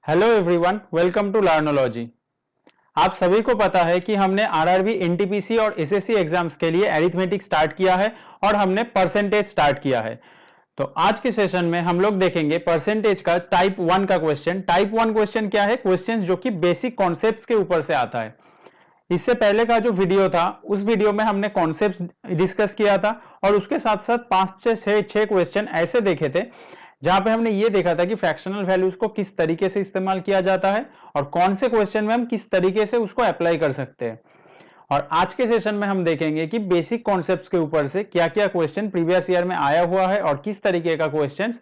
Hello everyone, welcome to Learnology. आप सभी को पता है कि हमने आरआरबी, एनटीपीसी और एसएससी एग्जाम्स के लिए अरिथमेटिक स्टार्ट किया है और हमने परसेंटेज स्टार्ट किया है। तो आज के सेशन में हम लोग देखेंगे परसेंटेज का टाइप 1 का क्वेश्चन। टाइप 1 क्वेश्चन क्या है? क्वेश्चन जो कि बेसिक कॉन्सेप्ट्स के ऊपर से आता है। इससे पहले का जो वीडियो था उस वीडियो में हमने कॉन्सेप्ट्स डिस्कस किया था और उसके साथ साथ 5 से 6 क्वेश्चन ऐसे देखे थे जहां पे हमने ये देखा था कि फ्रैक्शनल वैल्यूज को किस तरीके से इस्तेमाल किया जाता है और कौन से क्वेश्चन में हम किस तरीके से उसको अप्लाई कर सकते हैं। और आज के सेशन में हम देखेंगे कि बेसिक कॉन्सेप्ट्स के ऊपर से क्या क्या क्वेश्चन प्रीवियस ईयर में आया हुआ है और किस तरीके का क्वेश्चन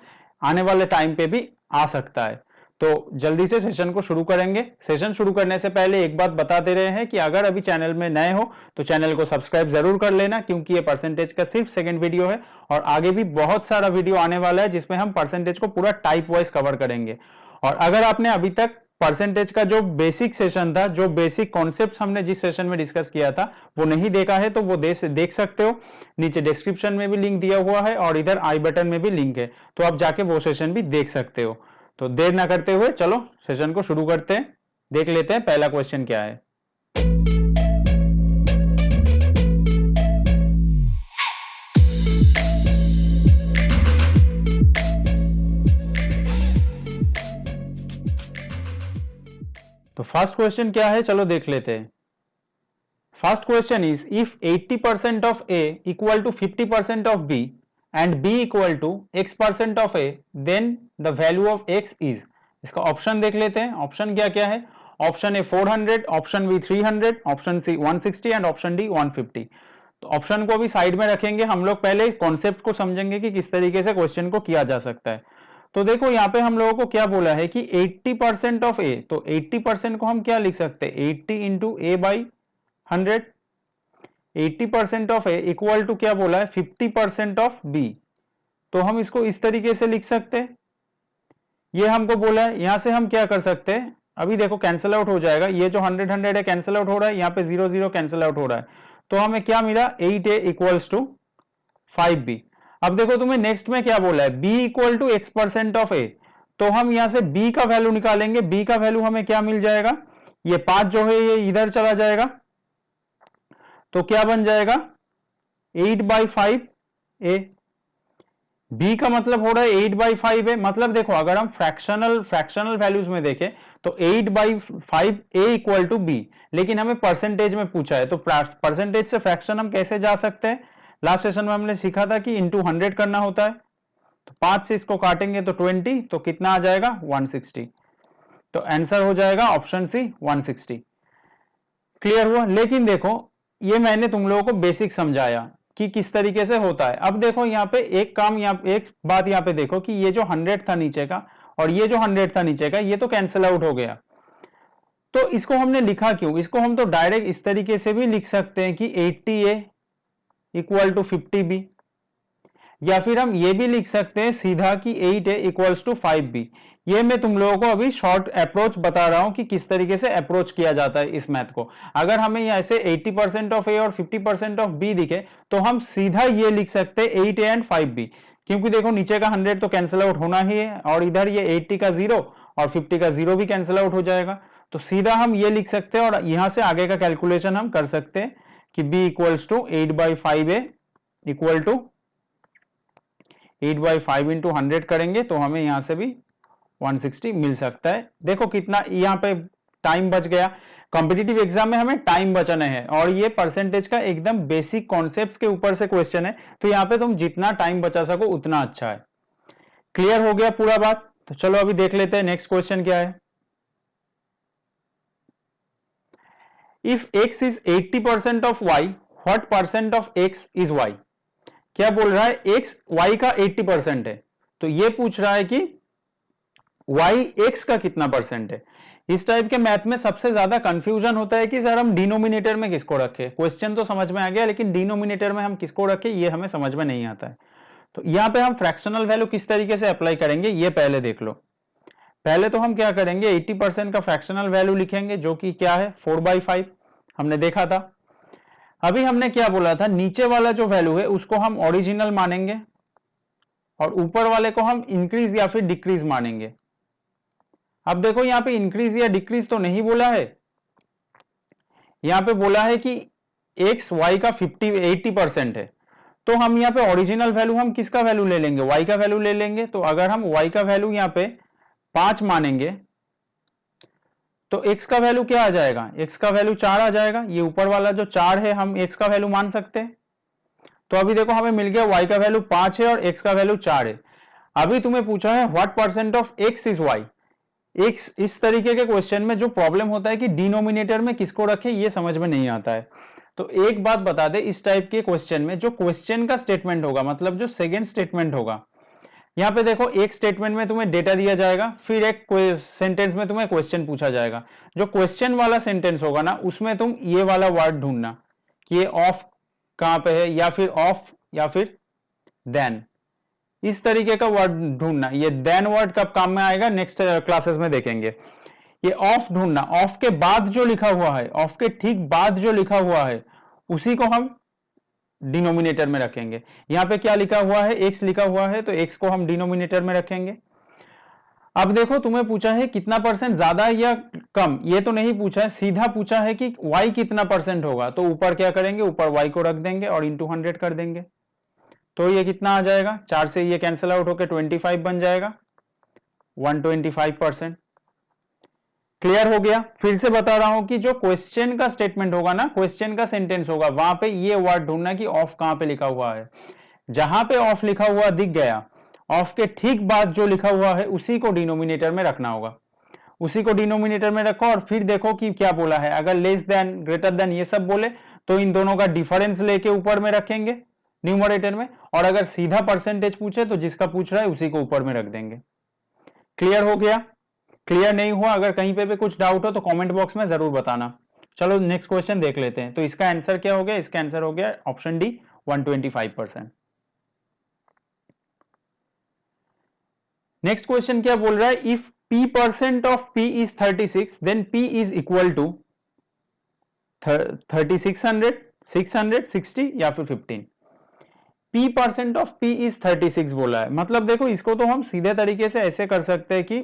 आने वाले टाइम पे भी आ सकता है। तो जल्दी से सेशन को शुरू करेंगे। सेशन शुरू करने से पहले एक बात बता दे रहे हैं कि अगर अभी चैनल में नए हो तो चैनल को सब्सक्राइब जरूर कर लेना, क्योंकि ये परसेंटेज का सिर्फ सेकंड वीडियो है और आगे भी बहुत सारा वीडियो आने वाला है जिसमें हम परसेंटेज को पूरा टाइप वाइज कवर करेंगे। और अगर आपने अभी तक परसेंटेज का जो बेसिक सेशन था, जो बेसिक कॉन्सेप्ट्स हमने जिस सेशन में डिस्कस किया था वो नहीं देखा है तो वो देख सकते हो। नीचे डिस्क्रिप्शन में भी लिंक दिया हुआ है और इधर आई बटन में भी लिंक है, तो आप जाके वो सेशन भी देख सकते हो। तो देर ना करते हुए चलो सेशन को शुरू करते हैं। देख लेते हैं पहला क्वेश्चन क्या है। तो फर्स्ट क्वेश्चन क्या है, चलो देख लेते हैं। First question is if 80% of A equal to 50% of B and B equal to x% of A, then the value of x is. इसका ऑप्शन देख लेते हैं। ऑप्शन क्या क्या है? Option A 400, option B 300, option C 160 and option D 150। तो option को अभी साइड में रखेंगे, हम लोग पहले कॉन्सेप्ट को समझेंगे कि किस तरीके से क्वेश्चन को किया जा सकता है। तो देखो यहाँ पे हम लोगों को क्या बोला है कि 80% ऑफ ए, तो 80% को हम क्या लिख सकते हैं? 80 into A by 100। 80% of A equal to क्या बोला है? 50% ऑफ बी। तो हम इसको इस तरीके से लिख सकते हैं। ये हमको बोला है, यहां से हम क्या कर सकते हैं? अभी देखो कैंसिल आउट हो जाएगा, ये जो 100 100 है कैंसिल आउट हो रहा है, यहाँ पे 0 0 कैंसिल आउट हो रहा है। तो हमें क्या मिला? 8a equals to 5b। अब देखो तुम्हें नेक्स्ट में क्या बोला है? b equal to x% of a। तो हम यहां से b का वैल्यू निकालेंगे। b का वैल्यू हमें क्या मिल जाएगा? ये 5 जो है ये इधर चला जाएगा, तो क्या बन जाएगा? 8/5a। b का मतलब हो रहा है 8/5a। मतलब देखो अगर हम फ्रैक्शनल वैल्यूज में देखें तो 8/5a इक्वल टू b, लेकिन हमें परसेंटेज में पूछा है, तो परसेंटेज से फ्रैक्शन हम कैसे जा सकते हैं? लास्ट सेशन में हमने सीखा था कि इंटू 100 करना होता है। तो 5 से इसको काटेंगे तो 20, तो कितना आ जाएगा? 160। तो आंसर हो जाएगा ऑप्शन सी 160। क्लियर हुआ? लेकिन देखो ये मैंने तुम लोगों को बेसिक समझाया कि किस तरीके से होता है। अब देखो यहाँ पे एक बात यहाँ पे देखो कि ये जो 100 था नीचे का और ये जो 100 था नीचे का, ये तो कैंसिल आउट हो गया। तो इसको हमने लिखा क्यों? इसको हम तो डायरेक्ट इस तरीके से भी लिख सकते हैं कि 80a इक्वल टू 50b, या फिर हम ये भी लिख सकते हैं सीधा कि 8a इक्वल्स टू 5b। ये मैं तुम लोगों को अभी शॉर्ट अप्रोच बता रहा हूं कि किस तरीके से अप्रोच किया जाता है इस मैथ को। अगर हमें ऐसे 80% ऑफ ए और 50% ऑफ बी दिखे तो हम सीधा ये लिख सकते हैं 8a एंड 5b, क्योंकि देखो नीचे का 100 तो कैंसिल आउट होना ही है और इधर ये 80 का 0 और 50 का 0 भी कैंसिल आउट हो जाएगा। तो सीधा हम ये लिख सकते हैं और यहां से आगे का कैलकुलेशन हम कर सकते हैं कि b equals to 8/5a equal to 8/5 into 100 करेंगे तो हमें यहां से भी 160 मिल सकता है। देखो कितना यहाँ पे टाइम बच गया। कॉम्पिटिटिव एग्जाम में हमें टाइम बचाना है और ये परसेंटेज का एकदम बेसिक कॉन्सेप्ट्स के ऊपर से क्वेश्चन है, तो यहाँ पे तुम जितना टाइम बचा सको उतना अच्छा है। क्लियर हो गया पूरा बात? तो चलो अभी देख लेते हैं नेक्स्ट क्वेश्चन क्या है। If x is 80% of y, what percent of x is y? क्या बोल रहा है? x y का 80% है, तो ये पूछ रहा है कि y x का कितना परसेंट है। इस टाइप के मैथ में सबसे ज्यादा कंफ्यूजन होता है कि सर हम डिनोमिनेटर में किसको रखें। क्वेश्चन तो समझ में आ गया लेकिन डिनोमिनेटर में हम किसको रखें ये हमें समझ में नहीं आता है। तो यहां पे हम फ्रैक्शनल वैल्यू किस तरीके से अप्लाई करेंगे ये पहले देख लो। पहले तो हम क्या करेंगे? 80% का फ्रैक्शनल वैल्यू लिखेंगे जो कि क्या है? 4/5 हमने देखा था। अभी हमने क्या बोला था? नीचे वाला जो वैल्यू है उसको हम ओरिजिनल मानेंगे और ऊपर वाले को हम इंक्रीज या फिर डिक्रीज मानेंगे। अब देखो यहाँ पे इंक्रीज या डिक्रीज तो नहीं बोला है, यहाँ पे बोला है कि एक्स वाई का 80% है। तो हम यहाँ पे ओरिजिनल वैल्यू हम किसका वैल्यू ले लेंगे, वाई का वैल्यू ले लेंगे। तो अगर हम वाई का वैल्यू यहाँ पे 5 मानेंगे तो x का वैल्यू क्या आ जाएगा, x का वैल्यू 4 आ जाएगा। ये ऊपर वाला जो 4 है हम x का वैल्यू मान सकते हैं। तो अभी देखो हमें मिल गया y का वैल्यू 5 है और x का वैल्यू 4 है। अभी तुम्हें पूछा है what percent of x is y। x इस तरीके के क्वेश्चन में जो प्रॉब्लम होता है कि डिनोमिनेटर में किसको रखें ये समझ में नहीं आता है। तो एक बात बता दे, इस टाइप के क्वेश्चन में जो क्वेश्चन का स्टेटमेंट होगा, मतलब जो सेकेंड स्टेटमेंट होगा, यहाँ पे देखो एक स्टेटमेंट में तुम्हें डेटा दिया जाएगा, फिर एक सेंटेंस में तुम्हें क्वेश्चन पूछा जाएगा। जो क्वेश्चन वाला सेंटेंस होगा ना उसमें तुम ये वाला वर्ड ढूंढना कि ये ऑफ कहां पे है, या फिर ऑफ या फिर देन, इस तरीके का वर्ड ढूंढना। ये देन वर्ड कब काम में आएगा नेक्स्ट क्लासेस में देखेंगे। ये ऑफ ढूंढना, ऑफ के बाद जो लिखा हुआ है, ऑफ के ठीक बाद जो लिखा हुआ है उसी को हम डिनोमिनेटर में रखेंगे। यहां पे क्या लिखा हुआ है, x लिखा हुआ है, तो x को हम डिनोमिनेटर में रखेंगे। अब देखो तुम्हें पूछा है कितना परसेंट ज्यादा या कम, ये तो नहीं पूछा है, सीधा पूछा है कि y कितना परसेंट होगा। तो ऊपर क्या करेंगे, ऊपर y को रख देंगे और इंटू 100 कर देंगे। तो ये कितना आ जाएगा, 4 से ये कैंसिल आउट होकर 25 बन जाएगा, 125%। क्लियर हो गया। फिर से बता रहा हूं कि जो क्वेश्चन का स्टेटमेंट होगा ना, क्वेश्चन का सेंटेंस होगा, वहां पे ये वर्ड ढूंढना कि ऑफ कहां पे लिखा हुआ है। जहां पे ऑफ लिखा हुआ दिख गया, ऑफ के ठीक बाद जो लिखा हुआ है उसी को डिनोमिनेटर में रखना होगा। उसी को डिनोमिनेटर में रखो और फिर देखो कि क्या बोला है। अगर लेस देन, ग्रेटर देन ये सब बोले तो इन दोनों का डिफरेंस लेके ऊपर में रखेंगे न्यूमरेटर में, और अगर सीधा परसेंटेज पूछे तो जिसका पूछ रहा है उसी को ऊपर में रख देंगे। क्लियर हो गया। क्लियर नहीं हुआ, अगर कहीं पे भी कुछ डाउट हो तो कमेंट बॉक्स में जरूर बताना। चलो नेक्स्ट क्वेश्चन देख लेते हैं। तो इसका आंसर क्या हो गया, इसका आंसर हो गया ऑप्शन डी 125%। नेक्स्ट क्वेश्चन क्या बोल रहा है, if p% of p is 36 then p is equal to 3600, 600, 60 या फिर 15। p% ऑफ p इज 36 बोला है, मतलब देखो इसको तो हम सीधे तरीके से ऐसे कर सकते हैं कि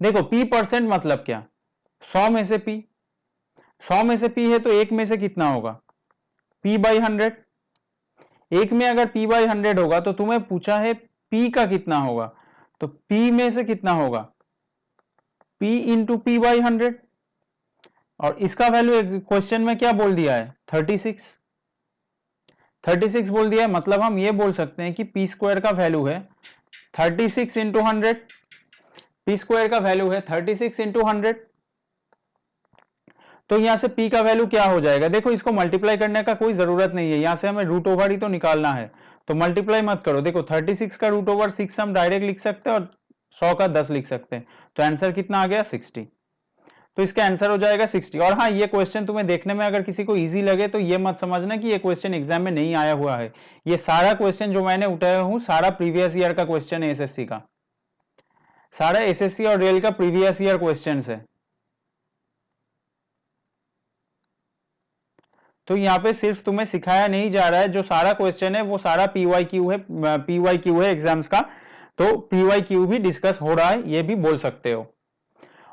देखो p% मतलब क्या, 100 में से p, 100 में से p है तो एक में से कितना होगा, p बाई 100। एक में अगर p बाई 100 होगा तो तुम्हें पूछा है p का कितना होगा, तो p में से कितना होगा, p इंटू p बाई 100। और इसका वैल्यू क्वेश्चन में क्या बोल दिया है, 36 बोल दिया है। मतलब हम ये बोल सकते हैं कि p स्क्वायर का वैल्यू है 36 इंटू 100। p स्क्वायर का वैल्यू है 36 इंटू 100। तो यहां से p का वैल्यू क्या हो जाएगा, देखो इसको मल्टीप्लाई करने का कोई जरूरत नहीं है, यहां से हमें रूट ओवर ही तो निकालना है, तो मल्टीप्लाई मत करो। देखो 36 का रूट ओवर 6 हम डायरेक्ट लिख सकते हैं और 100 का 10 लिख सकते हैं। तो आंसर कितना आ गया, 60। तो इसका आंसर हो जाएगा 60। और हाँ, ये क्वेश्चन तुम्हें देखने में अगर किसी को इजी लगे तो ये मत समझना कि ये क्वेश्चन एग्जाम में नहीं आया हुआ है। ये सारा क्वेश्चन जो मैंने उठाया हूं सारा प्रीवियस ईयर का क्वेश्चन है, एसएससी का, सारा एसएससी और रेल का प्रीवियस ईयर क्वेश्चन है। तो यहाँ पे सिर्फ तुम्हें सिखाया नहीं जा रहा है, जो सारा क्वेश्चन है वो सारा पीवाईक्यू है एग्जाम्स का। तो पीवाईक्यू भी डिस्कस हो रहा है, ये भी बोल सकते हो।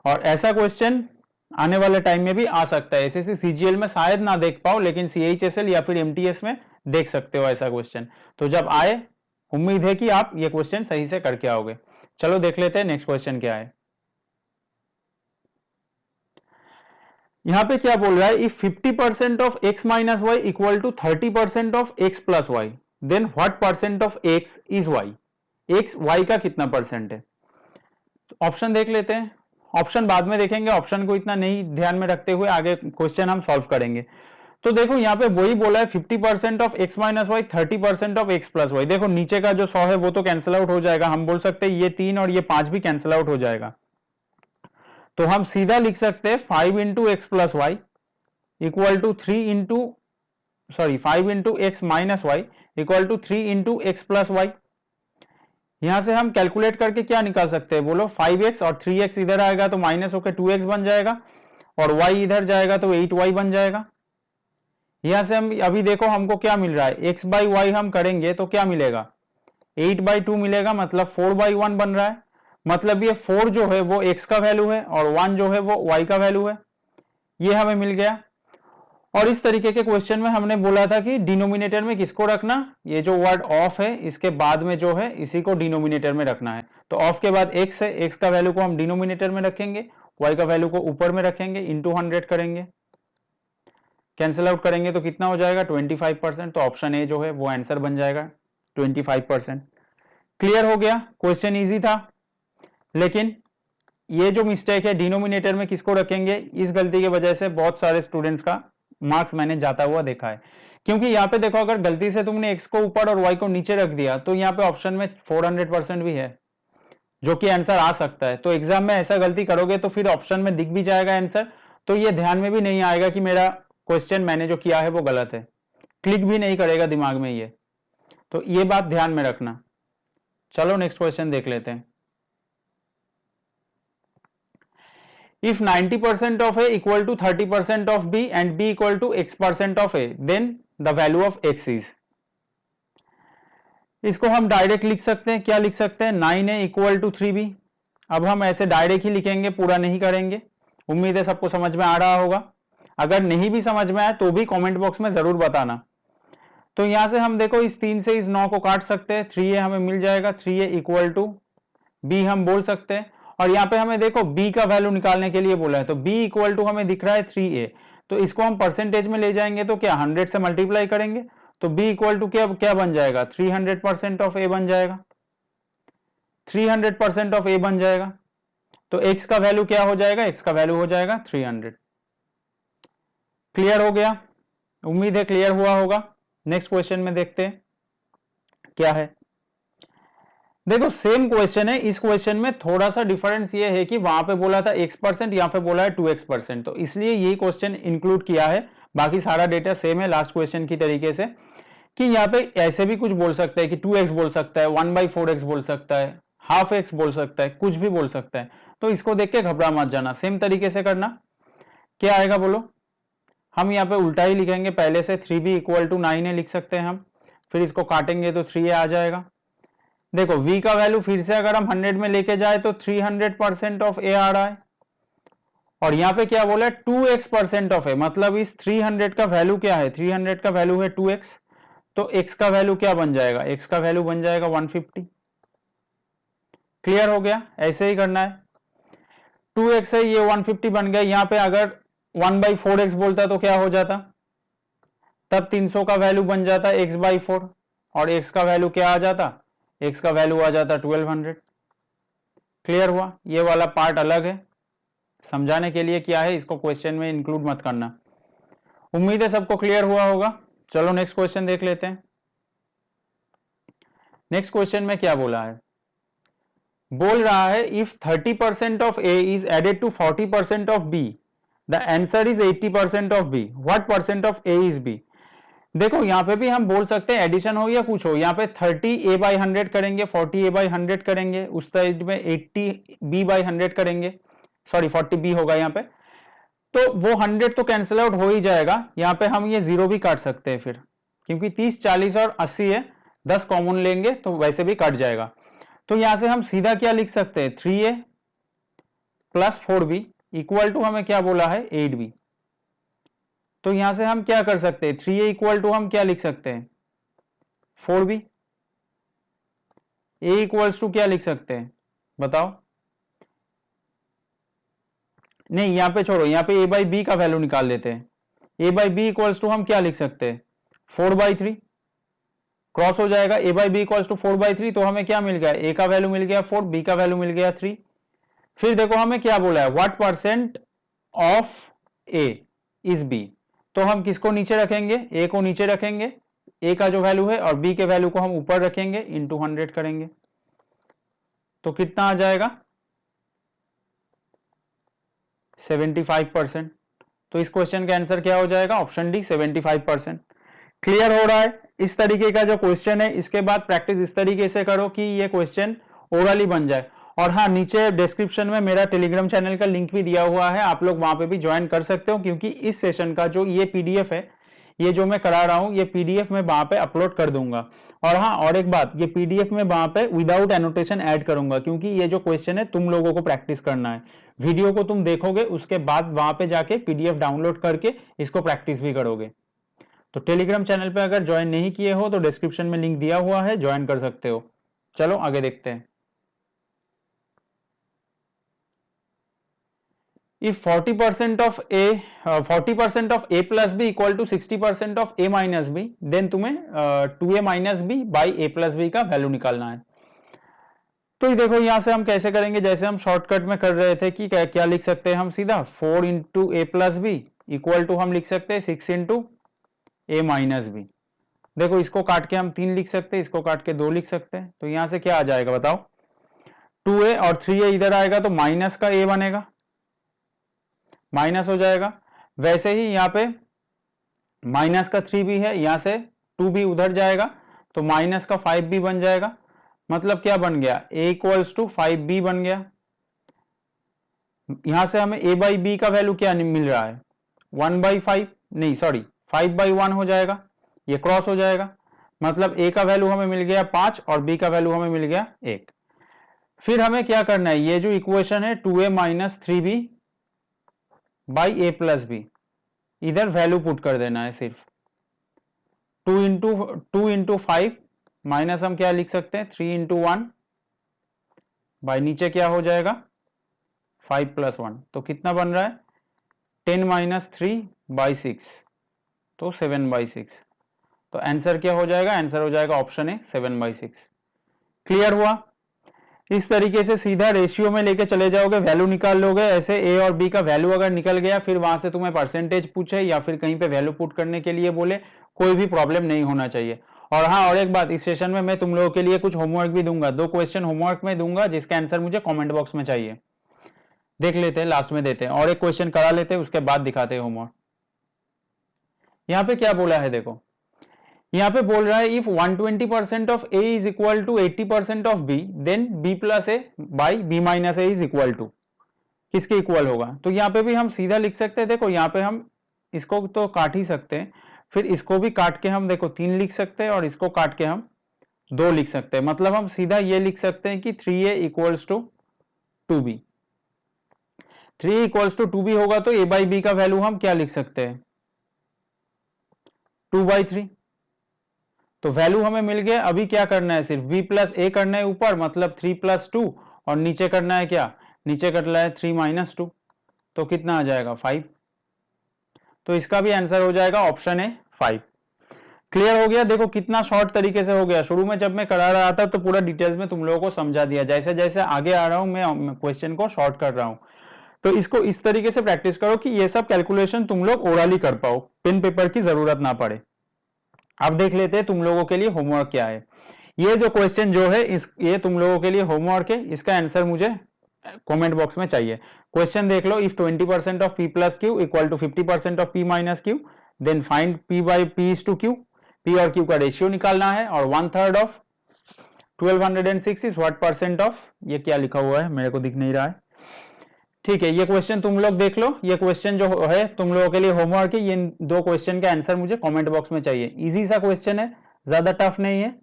और ऐसा क्वेश्चन आने वाले टाइम में भी आ सकता है। एसएससी सीजीएल में शायद ना देख पाओ, लेकिन सीएचएसएल या फिर एमटीएस में देख सकते हो ऐसा क्वेश्चन। तो जब आए, उम्मीद है कि आप ये क्वेश्चन सही से करके आओगे। चलो देख लेते हैं नेक्स्ट क्वेश्चन क्या है। यहां पे क्या बोल रहा है, if 50% of x minus Y equal to 30% of x plus Y then what percent of x is y। x y का कितना परसेंट है। ऑप्शन देख लेते हैं, ऑप्शन बाद में देखेंगे, ऑप्शन को इतना नहीं ध्यान में रखते हुए आगे क्वेश्चन हम सॉल्व करेंगे। तो देखो यहाँ पे वही बोला है 50% of x minus Y, 30% of x plus Y. देखो नीचे का जो 100 है वो तो कैंसिल आउट हो जाएगा, हम बोल सकते हैं ये 3 और ये 5 भी कैंसिल आउट हो जाएगा। तो हम सीधा लिख सकते हैं 5 into X plus Y equal to 5 into X minus Y equal to 3 into X plus Y. यहां से हम कैलकुलेट करके क्या निकाल सकते हैं, बोलो 5x और 3x इधर आएगा तो माइनस होकर 2x बन जाएगा, और y इधर जाएगा तो 8y बन जाएगा। यहां से हम अभी देखो हमको क्या मिल रहा है, x बाई वाई हम करेंगे तो क्या मिलेगा, 8/2 मिलेगा, मतलब 4/1 बन रहा है। मतलब ये 4 जो है वो x का वैल्यू है और 1 जो है वो y का वैल्यू है, ये हमें मिल गया। और इस तरीके के क्वेश्चन में हमने बोला था कि डिनोमिनेटर में किसको रखना, ये जो वर्ड ऑफ है इसके बाद में जो है इसी को डिनोमिनेटर में रखना है। तो ऑफ के बाद x है, x का वैल्यू को हम डिनोमिनेटर में रखेंगे, y का वैल्यू को ऊपर में रखेंगे, इंटू 100 करेंगे, कैंसिल आउट करेंगे तो कितना हो जाएगा 25%। तो ऑप्शन ए जो है वो आंसर बन जाएगा 25%। क्लियर हो गया, क्वेश्चन इजी था। लेकिन ये जो मिस्टेक है डिनोमिनेटर में किसको रखेंगे, इस गलती की वजह से बहुत सारे स्टूडेंट्स का मार्क्स मैंने जाता हुआ देखा है। क्योंकि यहाँ पे देखो अगर गलती से तुमने x को ऊपर और y को नीचे रख दिया तो यहाँ पे ऑप्शन में 400% भी है जो कि आंसर आ सकता है। तो एग्जाम में ऐसा गलती करोगे तो फिर ऑप्शन में दिख भी जाएगा आंसर, तो ये ध्यान में भी नहीं आएगा कि मेरा क्वेश्चन मैंने जो किया है वो गलत है, क्लिक भी नहीं करेगा दिमाग में ये, तो ये बात ध्यान में रखना। चलो नेक्स्ट क्वेश्चन देख लेते हैं। If 90% of A equal to 30% of B and B equal to X% of A, then the value of X is। इसको हम डायरेक्ट लिख सकते हैं, क्या लिख सकते हैं, 9A इक्वल टू 3B। अब हम ऐसे डायरेक्ट ही लिखेंगे, पूरा नहीं करेंगे। उम्मीद है सबको समझ में आ रहा होगा। अगर नहीं भी समझ में आए तो भी कमेंट बॉक्स में जरूर बताना। तो यहां से हम देखो इस 3 से इस 9 को काट सकते हैं, 3A हमें मिल जाएगा, 3A इक्वल टू B हम बोल सकते हैं। और यहाँ पे हमें देखो b का वैल्यू निकालने के लिए बोला है, तो b इक्वल टू हमें दिख रहा है 3a, तो इसको हम परसेंटेज में ले जाएंगे तो क्या 100 से मल्टीप्लाई करेंगे, तो b इक्वल टू क्या क्या बन जाएगा 300% ऑफ a बन जाएगा, 300% ऑफ a बन जाएगा। तो x का वैल्यू क्या हो जाएगा, x का वैल्यू हो जाएगा 300। क्लियर हो गया, उम्मीद है क्लियर हुआ होगा। नेक्स्ट क्वेश्चन में देखते हैं क्या है। देखो सेम क्वेश्चन है, इस क्वेश्चन में थोड़ा सा डिफरेंस ये है कि वहां पे बोला था x%, यहाँ पे बोला है 2x%, तो इसलिए ये क्वेश्चन इंक्लूड किया है। बाकी सारा डेटा सेम है लास्ट क्वेश्चन की तरीके से, कि यहाँ पे ऐसे भी कुछ बोल सकता है कि 2x बोल सकता है, 1/4x बोल सकता है, हाफ x बोल सकता है, कुछ भी बोल सकता है। तो इसको देख के घबरा मत जाना, सेम तरीके से करना। क्या आएगा बोलो, हम यहाँ पे उल्टा ही लिखेंगे, पहले से 3b इक्वल टू 9a लिख सकते हैं हम, फिर इसको काटेंगे तो 3a आ जाएगा। देखो v का वैल्यू फिर से अगर हम 100 में लेके जाए तो 300% ऑफ a आ रहा है, और यहाँ पे क्या बोला है 2x% ऑफ a, मतलब इस 300 का वैल्यू क्या है, 300 का वैल्यू है 2x, तो x का वैल्यू क्या बन जाएगा, x का वैल्यू बन जाएगा 150। क्लियर हो गया, ऐसे ही करना है। 2x है, ये 150 बन गया। यहाँ पे अगर 1/4x बोलता तो क्या हो जाता, तब 300 का वैल्यू बन जाता x/4, और x का वैल्यू क्या आ जाता, x का वैल्यू आ जाता 1200। क्लियर हुआ, ये वाला पार्ट अलग है, समझाने के लिए क्या है, इसको क्वेश्चन में इंक्लूड मत करना। उम्मीद है सबको क्लियर हुआ होगा। चलो नेक्स्ट क्वेश्चन देख लेते हैं। नेक्स्ट क्वेश्चन में क्या बोला है, बोल रहा है if 30% of a is added to 40% of b, the answer is 80% of b, what percent of a is b। देखो यहाँ पे भी हम बोल सकते हैं एडिशन हो या कुछ हो, यहाँ पे 30a/100 करेंगे, 40a/100 करेंगे, उस साइड में 80b/100 करेंगे, सॉरी 40b होगा यहाँ पे, तो वो 100 तो कैंसिल आउट हो ही जाएगा। यहाँ पे हम ये 0 भी काट सकते हैं फिर, क्योंकि 30, 40 और 80 है, 10 कॉमन लेंगे तो वैसे भी कट जाएगा। तो यहां से हम सीधा क्या लिख सकते हैं, 3a plus 4b equal to हमें क्या बोला है 8b। तो यहां से हम क्या कर सकते हैं, 3a इक्वल टू हम क्या लिख सकते हैं 4b, a इक्वल्स टू क्या लिख सकते हैं बताओ, नहीं यहाँ पे छोड़ो, यहाँ पे a/b का वैल्यू निकाल लेते हैं। a/b इक्वल्स टू हम क्या लिख सकते हैं 4/3, क्रॉस हो जाएगा, a/b इक्वल्स टू 4/3, तो हमें क्या मिल गया, a का वैल्यू मिल गया 4, b का वैल्यू मिल गया 3। फिर देखो हमें क्या बोला है, what percent of a is b, तो हम किसको नीचे रखेंगे, a को नीचे रखेंगे, a का जो वैल्यू है, और b के वैल्यू को हम ऊपर रखेंगे, इंटू 100 करेंगे, तो कितना आ जाएगा 75%। तो इस क्वेश्चन का आंसर क्या हो जाएगा, ऑप्शन डी 75%। क्लियर हो रहा है, इस तरीके का जो क्वेश्चन है, इसके बाद प्रैक्टिस इस तरीके से करो कि ये क्वेश्चन ओरली बन जाए। और हाँ, नीचे डिस्क्रिप्शन में मेरा टेलीग्राम चैनल का लिंक भी दिया हुआ है, आप लोग वहां पे भी ज्वाइन कर सकते हो, क्योंकि इस सेशन का जो ये पीडीएफ है ये जो मैं करा रहा हूं ये पीडीएफ में वहां पे अपलोड कर दूंगा। और हाँ, और एक बात, ये पीडीएफ में वहां पे विदाउट एनोटेशन ऐड करूंगा, क्योंकि ये जो क्वेश्चन है तुम लोगों को प्रैक्टिस करना है। वीडियो को तुम देखोगे, उसके बाद वहां पे जाके पीडीएफ डाउनलोड करके इसको प्रैक्टिस भी करोगे। तो टेलीग्राम चैनल पे अगर ज्वाइन नहीं किए हो तो डिस्क्रिप्शन में लिंक दिया हुआ है, ज्वाइन कर सकते हो। चलो आगे देखते हैं। If 40% of A 40% of A plus B equal to 60% of A minus B, then तुम्हें 2A minus B by A plus B का वैल्यू निकालना है। तो देखो यहां से हम कैसे करेंगे, जैसे हम शॉर्टकट में कर रहे थे कि क्या लिख सकते हैं हम सीधा 4 into A plus B equal to हम लिख सकते हैं 6 इंटू ए माइनस बी। देखो इसको काट के हम 3 लिख सकते हैं, इसको काट के 2 लिख सकते हैं। तो यहां से क्या आ जाएगा बताओ, 2A और 3A इधर आएगा तो माइनस का A बनेगा, माइनस हो जाएगा। वैसे ही यहाँ पे माइनस का 3B है, यहां से 2B उधर जाएगा तो माइनस का 5B बन जाएगा। मतलब क्या बन गया, A इक्वल्स टू 5B बन गया। यहां से हमें A बाई बी का वैल्यू क्या मिल रहा है, 1/5 नहीं सॉरी 5/1 हो जाएगा, ये क्रॉस हो जाएगा। मतलब A का वैल्यू हमें मिल गया 5 और B का वैल्यू हमें मिल गया 1। फिर हमें क्या करना है, ये जो इक्वेशन है 2A minus 3B by A plus B, इधर वैल्यू पुट कर देना है सिर्फ। 2 इंटू 5 माइनस हम क्या लिख सकते हैं 3 इंटू 1 बाई नीचे क्या हो जाएगा 5 प्लस 1, तो कितना बन रहा है 10 माइनस 3 बाई 6, तो 7/6। तो आंसर क्या हो जाएगा, आंसर हो जाएगा ऑप्शन ए 7/6। क्लियर हुआ। इस तरीके से सीधा रेशियो में लेके चले जाओगे, वैल्यू निकाल लोगे। ऐसे ए और बी का वैल्यू अगर निकल गया, फिर वहां से तुम्हें परसेंटेज पूछे या फिर कहीं पे वैल्यू पुट करने के लिए बोले, कोई भी प्रॉब्लम नहीं होना चाहिए। और हाँ, और एक बात, इस सेशन में मैं तुम लोगों के लिए कुछ होमवर्क भी दूंगा, 2 क्वेश्चन होमवर्क में दूंगा जिसका आंसर मुझे कॉमेंट बॉक्स में चाहिए। देख लेते हैं, लास्ट में देते हैं, और एक क्वेश्चन करा लेते हैं, उसके बाद दिखाते हैं होमवर्क। यहाँ पे क्या बोला है देखो, यहाँ पे बोल रहा है if 120% of A is equal to 80% of B, then B plus A by B minus A is equal to, किसके इक्वल होगा। तो यहाँ पे भी हम सीधा लिख सकते हैं, देखो यहाँ पे हम इसको तो काट ही सकते हैं, फिर इसको भी काट के हम देखो 3 लिख सकते हैं और इसको काट के हम 2 लिख सकते हैं। मतलब हम सीधा ये लिख सकते हैं कि 3A equals to 2B। 3 equals to 2B होगा तो A बाई B का वैल्यू हम क्या लिख सकते हैं 2/3। तो वैल्यू हमें मिल गया। अभी क्या करना है, सिर्फ B प्लस A करना है ऊपर, मतलब 3 प्लस 2, और नीचे करना है क्या, नीचे करना है 3 माइनस 2, तो कितना आ जाएगा 5। तो इसका भी आंसर हो जाएगा ऑप्शन ए 5। क्लियर हो गया। देखो कितना शॉर्ट तरीके से हो गया। शुरू में जब मैं करा रहा था तो पूरा डिटेल्स में तुम लोगों को समझा दिया, जैसे जैसे आगे आ रहा हूं मैं क्वेश्चन को शॉर्ट कर रहा हूं। तो इसको इस तरीके से प्रैक्टिस करो कि ये सब कैलकुलेशन तुम लोग ओरली कर पाओ, पेन पेपर की जरूरत ना पड़े। अब देख लेते हैं तुम लोगों के लिए होमवर्क क्या है। ये जो क्वेश्चन जो है ये तुम लोगों के लिए होमवर्क है, इसका आंसर मुझे कमेंट बॉक्स में चाहिए। क्वेश्चन देख लो, if 20% of P plus Q equal to 50% of P minus Q, then find P by P is to Q। P और Q का रेशियो निकालना है, और 1/3 of 1206 is what percent of, ये क्या लिखा हुआ है मेरे को दिख नहीं रहा है। ठीक है, ये क्वेश्चन तुम लोग देख लो। ये क्वेश्चन जो है तुम लोगों के लिए होमवर्क है। ये 2 क्वेश्चन का आंसर मुझे कमेंट बॉक्स में चाहिए। इजी सा क्वेश्चन है, ज्यादा टफ नहीं है।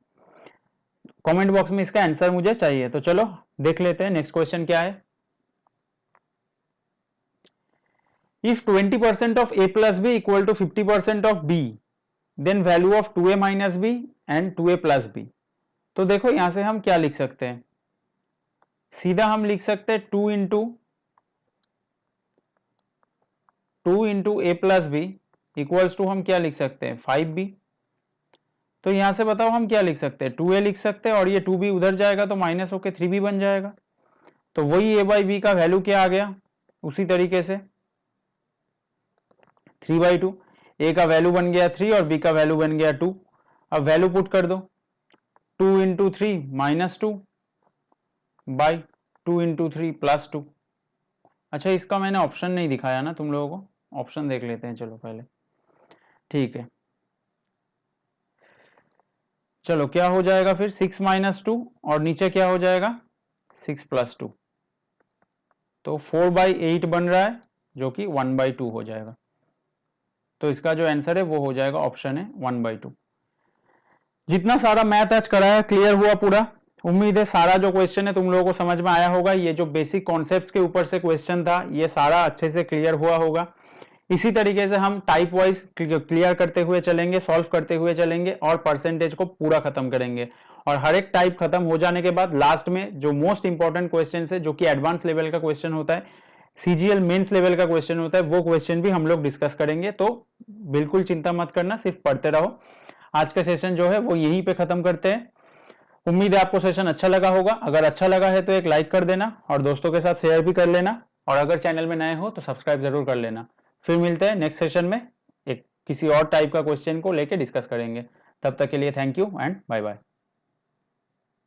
कमेंट बॉक्स में इसका आंसर मुझे चाहिए। तो चलो देख लेते हैं नेक्स्ट क्वेश्चन क्या है। If 20% of A plus B equal to 50% of B, then value of 2A minus B and 2A plus B। तो देखो यहां से हम क्या लिख सकते हैं, सीधा हम लिख सकते हैं 2 into A plus B equals to हम क्या लिख सकते हैं 5B। तो यहां से बताओ हम क्या लिख सकते हैं 2A लिख सकते हैं, और ये 2B उधर जाएगा तो माइनस होके 3B बन जाएगा। तो वही A बाई बी का वैल्यू क्या आ गया, उसी तरीके से 3/2। A का वैल्यू बन गया 3 और B का वैल्यू बन गया 2। अब वैल्यू पुट कर दो, 2 into 3 minus 2 by 2 into 3 plus 2। अच्छा, इसका मैंने ऑप्शन नहीं दिखाया ना तुम लोगों को, ऑप्शन देख लेते हैं चलो पहले। ठीक है, चलो क्या हो जाएगा फिर 6 माइनस 2, और नीचे क्या हो जाएगा 6 प्लस 2, तो 4/8 बन रहा है, जो कि 1/2 हो जाएगा। तो इसका जो आंसर है वो हो जाएगा ऑप्शन है 1/2। जितना सारा मैथ आज कराया क्लियर हुआ पूरा। उम्मीद है सारा जो क्वेश्चन है तुम लोगों को समझ में आया होगा। ये जो बेसिक कॉन्सेप्ट्स के ऊपर से क्वेश्चन था ये सारा अच्छे से क्लियर हुआ होगा। इसी तरीके से हम टाइप वाइज क्लियर करते हुए चलेंगे, सॉल्व करते हुए चलेंगे और परसेंटेज को पूरा खत्म करेंगे। और हर एक टाइप खत्म हो जाने के बाद लास्ट में जो मोस्ट इंपॉर्टेंट क्वेश्चन है, जो कि एडवांस लेवल का क्वेश्चन होता है, सीजीएल मेंस लेवल का क्वेश्चन होता है, वो क्वेश्चन भी हम लोग डिस्कस करेंगे। तो बिल्कुल चिंता मत करना, सिर्फ पढ़ते रहो। आज का सेशन जो है वो यहीं पे खत्म करते हैं। उम्मीद है आपको सेशन अच्छा लगा होगा। अगर अच्छा लगा है तो एक लाइक कर देना और दोस्तों के साथ शेयर भी कर लेना। और अगर चैनल में नए हो तो सब्सक्राइब जरूर कर लेना। फिर मिलते हैं नेक्स्ट सेशन में एक किसी और टाइप का क्वेश्चन को लेके डिस्कस करेंगे। तब तक के लिए thank you and bye bye.